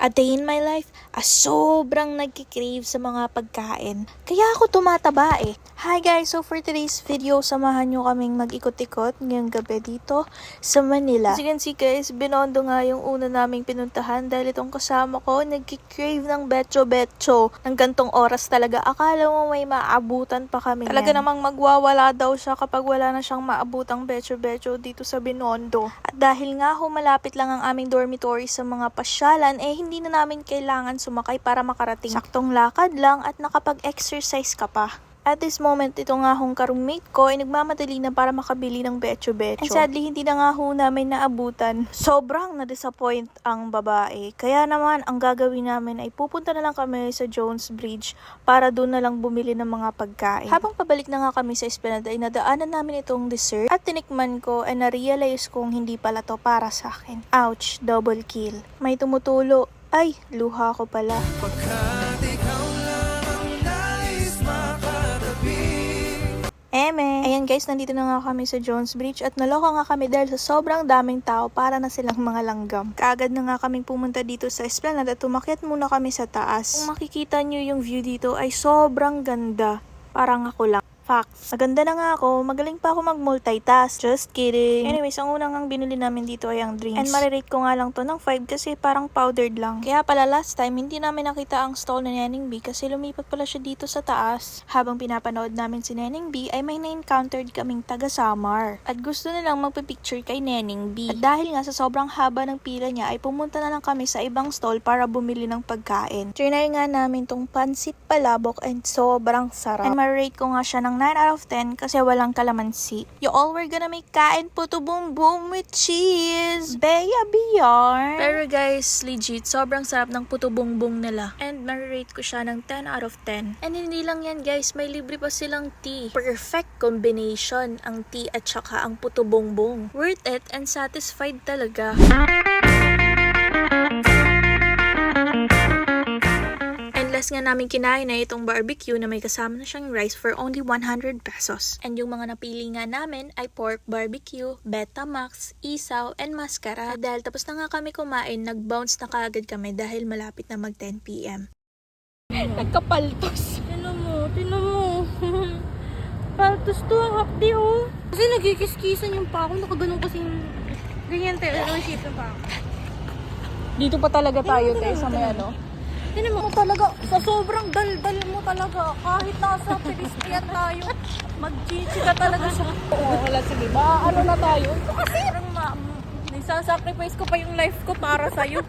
A day in my life, sobrang nagkikrave sa mga pagkain. Kaya ako tumataba eh. Hi guys, so for today's video, samahan nyo kaming mag-ikot-ikot ngayong gabi dito sa Manila. As you can see guys, Binondo nga yung una naming pinuntahan dahil itong kasama ko nagkikrave ng betcho-betcho. Ng gantong oras talaga, akala mo may maabutan pa kami talaga namang magwawala daw siya kapag wala na siyang maabutang betcho-betcho dito sa Binondo. At dahil nga malapit lang ang aming dormitory sa mga pasyalan, hindi na namin kailangan sumakay para makarating. Saktong lakad lang at nakapag-exercise ka pa. At this moment, ito nga hong ka-roommate ko ay nagmamadali na para makabili ng betcho-betcho. And sadly, hindi na nga ho namin naabutan. Sobrang na-disappoint ang babae. Kaya naman, ang gagawin namin ay pupunta na lang kami sa Jones Bridge para doon na lang bumili ng mga pagkain. Habang pabalik na nga kami sa Esplanade ay nadaanan namin itong dessert at tinikman ko ay na-realize kong hindi pala to para sa akin. Ouch, double kill. May tumutulo. Ay, luha ko pala. Ayan guys, nandito na nga kami sa Jones Bridge at naloka nga kami dahil sa sobrang daming tao para na silang mga langgam. Kaagad na nga kaming pumunta dito sa Esplanade at umakyat muna kami sa taas. Kung makikita nyo yung view dito ay sobrang ganda. Parang ako lang. Facts. Maganda na nga ako, magaling pa ako mag-multitask. Just kidding. Anyways, ang unang ang binili namin dito ay ang drinks. And marirate ko nga lang to ng 5 kasi parang powdered lang. Kaya pala last time, hindi namin nakita ang stall ni Neneng B kasi lumipat pala siya dito sa taas. Habang pinapanood namin si Neneng B ay may na-encountered kaming taga-Samar. At gusto nilang magpipicture kay Neneng B. At dahil nga sa sobrang haba ng pila niya ay pumunta na lang kami sa ibang stall para bumili ng pagkain. Trinay nga namin tong pansit palabok and sobrang sarap. And marirate ko nga siya ng 9 out of 10 kasi walang kalamansi. You all were gonna make kain puto boom boom with cheese. Beya biyar. Pero guys, legit, sobrang sarap ng puto bongbong nila. And marirate ko siya ng 10 out of 10. And hindi lang yan guys, may libre pa silang tea. Perfect combination ang tea at saka ang puto bongbong. Worth it and satisfied talaga. Last nga namin kinain na itong barbecue na may kasama na siyang rice for only 100 pesos. And yung mga napili nga namin ay pork barbecue, Betamax, isaw, and mascara. At dahil tapos na nga kami kumain, nag-bounce na kaagad kami dahil malapit na mag 10 p.m. Nagkapaltos. Tinan mo. Paltos to, ang hapdi oh. Kasi nagkikiskisan yung pako, nakaganon kasi yung ganyan tayo, shape ng pako. Dito pa talaga tayo tayo sa may ano. Tinan mo talaga, sa sobrang daldal mo talaga, kahit nasa pedestrian tayo, mag-chichi ka talaga sa... Oo, wala sige ba? Ano na tayo? Kasi, nagsasacrifice ko pa yung life ko para sa'yo.